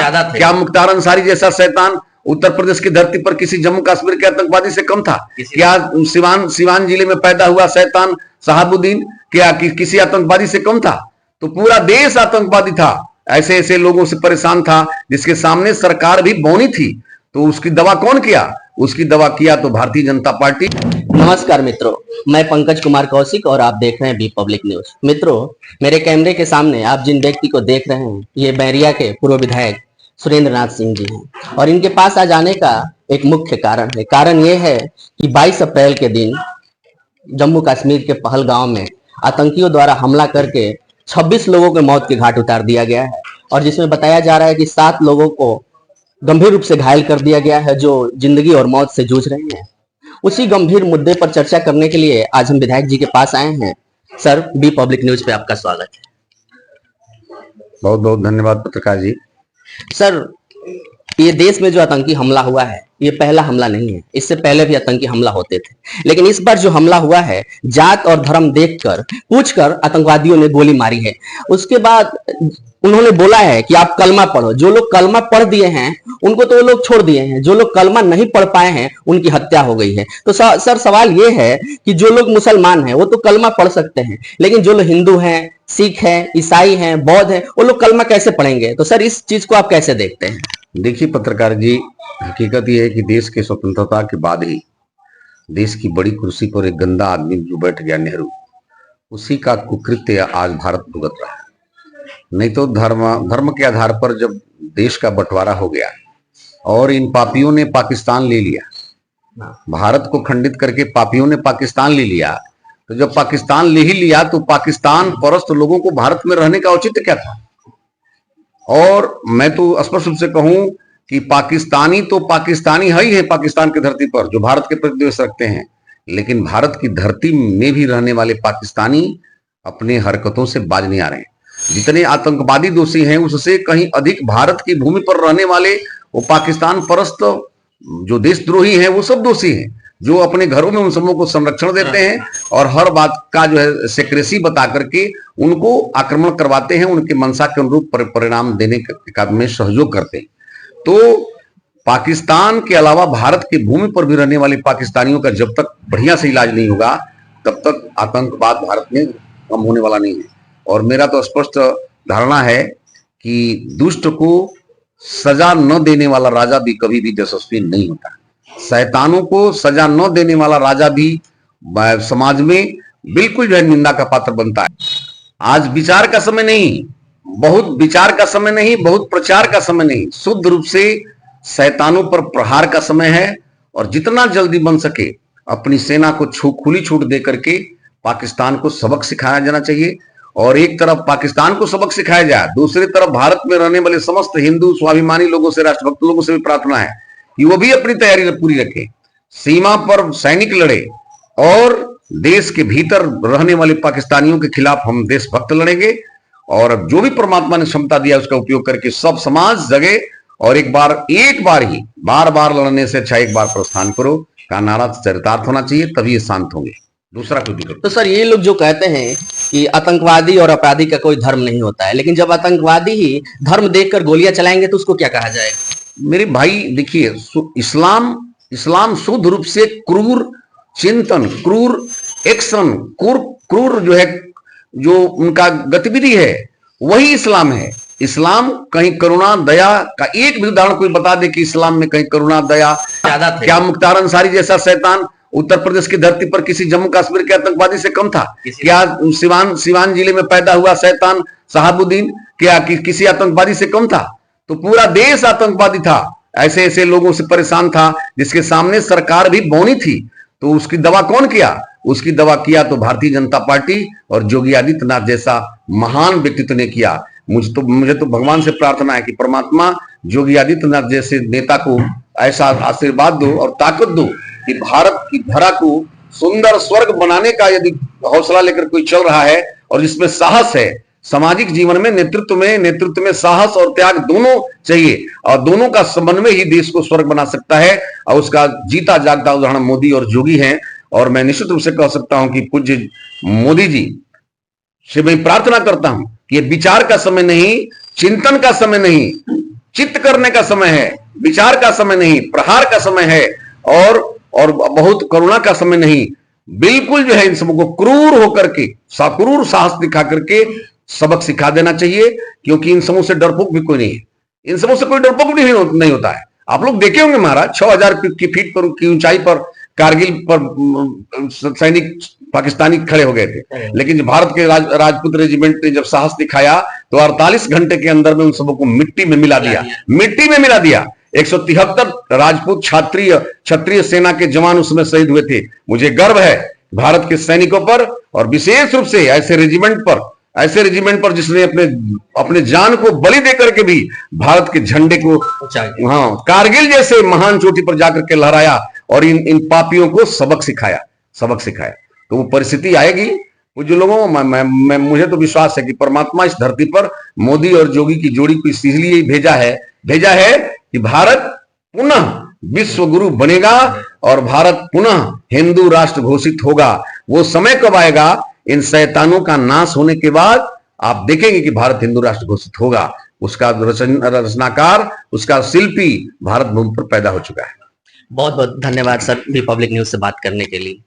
ज्यादा थे। क्या मुख्तार अंसारी जैसा शैतान उत्तर प्रदेश की धरती पर किसी जम्मू कश्मीर के आतंकवादी से कम था? क्या सिवान जिले में पैदा हुआ शैतान शहाबुद्दीन क्या किसी आतंकवादी से कम था? तो पूरा देश आतंकवादी था, ऐसे ऐसे लोगों से परेशान था जिसके सामने सरकार भी बौनी थी। तो उसकी दवा कौन किया? उसकी दवा किया तो भारतीय जनता पार्टी। नमस्कार मित्रों, मैं पंकज कुमार कौशिक और आप देख रहे हैं बी पब्लिक न्यूज। मित्रों, मेरे कैमरे के सामने आप जिन व्यक्ति को देख रहे हैं ये बैरिया के पूर्व विधायक सुरेंद्र नाथ सिंह जी हैं और इनके पास आ जाने का एक मुख्य कारण है। कारण ये है कि 22 अप्रैल के दिन जम्मू कश्मीर के पहलगांव में आतंकियों द्वारा हमला करके 26 लोगों के मौत के घाट उतार दिया गया है और जिसमें बताया जा रहा है कि 7 लोगों को गंभीर रूप से घायल कर दिया गया है जो जिंदगी और मौत से जूझ रहे हैं। उसी गंभीर मुद्दे पर चर्चा करने के लिए आज हम विधायक जी के पास आए हैं। सर, बी पब्लिक न्यूज पे आपका स्वागत है। बहुत बहुत धन्यवाद पत्रकार जी। सर, ये देश में जो आतंकी हमला हुआ है ये पहला हमला नहीं है, इससे पहले भी आतंकी हमला होते थे, लेकिन इस बार जो हमला हुआ है जात और धर्म देखकर पूछकर आतंकवादियों ने गोली मारी है। उसके बाद उन्होंने बोला है कि आप कलमा पढ़ो। जो लोग कलमा पढ़ दिए हैं उनको तो वो लोग छोड़ दिए हैं, जो लोग कलमा नहीं पढ़ पाए हैं उनकी हत्या हो गई है। तो सर सवाल ये है कि जो लोग मुसलमान हैं वो तो कलमा पढ़ सकते हैं, लेकिन जो लोग हिंदू हैं, सिख हैं, ईसाई हैं, बौद्ध हैं, वो लोग कलमा कैसे पढ़ेंगे? तो सर इस चीज को आप कैसे देखते हैं? देखिए पत्रकार जी, हकीकत यह है कि देश के स्वतंत्रता के बाद ही देश की बड़ी कुर्सी पर एक गंदा आदमी जो बैठ गया, नेहरू, उसी का कुकृत्य आज भारत भुगत रहा है। नहीं तो धर्म के आधार पर जब देश का बंटवारा हो गया और इन पापियों ने पाकिस्तान ले लिया, भारत को खंडित करके पापियों ने पाकिस्तान ले लिया, तो जब पाकिस्तान ले ही लिया तो पाकिस्तान परस्त लोगों को भारत में रहने का औचित्य क्या था? और मैं तो स्पष्ट रूप से कहूं कि पाकिस्तानी तो पाकिस्तानी है ही है पाकिस्तान की धरती पर जो भारत के प्रति द्वेष रखते हैं, लेकिन भारत की धरती में भी रहने वाले पाकिस्तानी अपने हरकतों से बाज नहीं आ रहे हैं। जितने आतंकवादी दोषी हैं उससे कहीं अधिक भारत की भूमि पर रहने वाले वो पाकिस्तान परस्त जो देशद्रोही हैं वो सब दोषी हैं, जो अपने घरों में उन सबों को संरक्षण देते हैं और हर बात का जो है सेक्रेसी बता करके उनको आक्रमण करवाते हैं, उनके मंशा के अनुरूप परिणाम देने का में सहयोग करते हैं। तो पाकिस्तान के अलावा भारत की भूमि पर भी रहने वाले पाकिस्तानियों का जब तक बढ़िया से इलाज नहीं होगा तब तक आतंकवाद भारत में कम होने वाला नहीं है। और मेरा तो स्पष्ट धारणा है कि दुष्ट को सजा न देने वाला राजा भी कभी भी यशस्वी नहीं होता। शैतानों को सजा न देने वाला राजा भी समाज में बिल्कुल जो है निंदा का पात्र बनता है। आज विचार का समय नहीं, बहुत विचार का समय नहीं, बहुत प्रचार का समय नहीं, शुद्ध रूप से शैतानों पर प्रहार का समय है। और जितना जल्दी बन सके अपनी सेना को खुली छूट दे करके पाकिस्तान को सबक सिखाया जाना चाहिए। और एक तरफ पाकिस्तान को सबक सिखाया जाए, दूसरी तरफ भारत में रहने वाले समस्त हिंदू स्वाभिमानी लोगों से, राष्ट्रभक्त लोगों से भी प्रार्थना है कि वो भी अपनी तैयारी पूरी रखें, सीमा पर सैनिक लड़े और देश के भीतर रहने वाले पाकिस्तानियों के खिलाफ हम देशभक्त लड़ेंगे। और जो भी परमात्मा ने क्षमता दिया उसका उपयोग करके सब समाज जगे और एक बार ही बार बार लड़ने से अच्छा एक बार प्रस्थान करो का नारा चरितार्थ होना चाहिए, तभी ये शांत होंगे, दूसरा कोई दिक्कत। तो सर ये लोग जो कहते हैं कि आतंकवादी और अपराधी का कोई धर्म नहीं होता है, लेकिन जब आतंकवादी ही धर्म देखकर गोलियां चलाएंगे तो उसको क्या कहा जाएगा? मेरे भाई देखिए, इस्लाम शुद्ध रूप से क्रूर चिंतन, क्रूर एक्शन, क्रूर जो है जो उनका गतिविधि है वही इस्लाम है। इस्लाम कहीं करुणा दया का एक भी उदाहरण कोई बता दे कि इस्लाम में कहीं करुणा दया ज्यादा थे। क्या मुख्तार अंसारी जैसा शैतान उत्तर प्रदेश की धरती पर किसी जम्मू कश्मीर के आतंकवादी से कम था? क्या सिवान जिले में पैदा हुआ शैतान शहाबुद्दीन क्या किसी आतंकवादी से कम था? तो पूरा देश आतंकवादी था, ऐसे ऐसे लोगों से परेशान था जिसके सामने सरकार भी बौनी थी। तो उसकी दवा कौन किया? उसकी दवा किया तो भारतीय जनता पार्टी और योगी आदित्यनाथ जैसा महान व्यक्तित्व ने किया। मुझे तो भगवान से प्रार्थना है कि परमात्मा योगी आदित्यनाथ जैसे नेता को ऐसा आशीर्वाद दो और ताकत दो कि भारत की धरा को सुंदर स्वर्ग बनाने का यदि हौसला लेकर कोई चल रहा है और जिसमें साहस है, सामाजिक जीवन में नेतृत्व में साहस और त्याग दोनों चाहिए और दोनों का समन्वय ही देश को स्वर्ग बना सकता है। और उसका जीता जागता उदाहरण मोदी और योगी हैं। और मैं निश्चित रूप से कह सकता हूं कि पूज्य मोदी जी से मैं प्रार्थना करता हूं कि ये विचार का समय नहीं, चिंतन का समय नहीं, चित्त करने का समय है, विचार का समय नहीं, प्रहार का समय है, और बहुत करुणा का समय नहीं। बिल्कुल जो है इन सबको क्रूर होकर के, सक्रूर साहस दिखा करके सबक सिखा देना चाहिए, क्योंकि इन सबों से डरपोक भी कोई नहीं है। इन सबों से कोई डरपोक भी नहीं होता है। आप लोग देखे होंगे महाराज, 6000 की फीट पर की ऊंचाई पर कारगिल पर सैनिक पाकिस्तानी खड़े हो गए थे, लेकिन भारत के राजपूत रेजिमेंट ने जब साहस दिखाया तो 48 घंटे के अंदर में उन सबको मिट्टी में मिला दिया। 173 राजपूत क्षत्रिय सेना के जवान उसमें शहीद हुए थे। मुझे गर्व है भारत के सैनिकों पर, और विशेष रूप से ऐसे रेजिमेंट पर जिसने अपने जान को बलि देकर के भी भारत के झंडे को कारगिल जैसे महान चोटी पर जाकर के लहराया और इन पापियों को सबक सिखाया। तो वो परिस्थिति आएगी। वो जो लोगों मुझे तो विश्वास है कि परमात्मा इस धरती पर मोदी और जोगी की जोड़ी को इसलिए भेजा है कि भारत पुनः विश्व गुरु बनेगा और भारत पुनः हिंदू राष्ट्र घोषित होगा। वो समय कब आएगा? इन शैतानों का नाश होने के बाद आप देखेंगे कि भारत हिंदू राष्ट्र घोषित होगा। उसका रचनाकार, उसका शिल्पी भारत भूमि पर पैदा हो चुका है। बहुत बहुत धन्यवाद सर, भी पब्लिक न्यूज से बात करने के लिए।